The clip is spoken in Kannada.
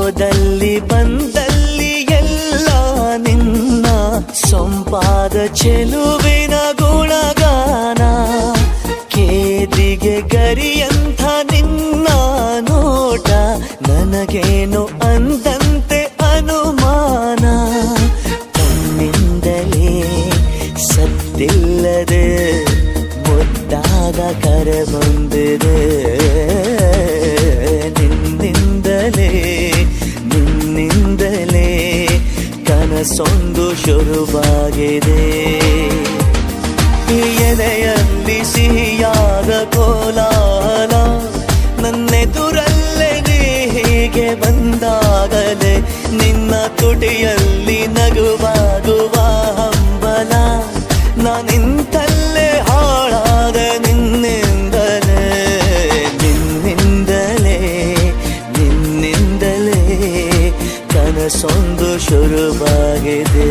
ಹೋದಲ್ಲಿ ಬಂದಲ್ಲಿ ಎಲ್ಲ ನಿನ್ನ ಸೊಂಪಾದ ಚೆಲುವಿನ ಗುಣಗಾನ. ಕೇದಿಗೆ ಗರಿಯಂಥ ನಿನ್ನ ನೋಟ ನನಗೇನು ಅಂದಂತೆ ಅನುಮಾನ. ತನ್ನಿಂದಲೇ ಸತ್ತಿಲ್ಲದೆ ಮುದ್ದಾದ ಕರೆ ಬಂದಿದೆ. ನಿನ್ನಿಂದಲೇ ಕನಸೊಂದು ಶುರುವಾಗಿದೆ. ಎದೆಯಲ್ಲಿ ಸಿಹಿಯಾದ ಕೋಲಾಹಲ ನನ್ನೆದುರಲ್ಲೇ ನೀ ಹೀಗೆ ಬಂದಾಗಲೇ ನಿನ್ನ ತುಟಿಯಲ್ಲಿ ನಗುವಾಗುವ ಹಂಬಲ. ನಾನಿಂತಲ್ಲೇ ಹಾಳಾದ ನಿನ್ನಿಂದಲೇ ಕನಸೊಂದು ಶುರುವಾಗಿದೆ.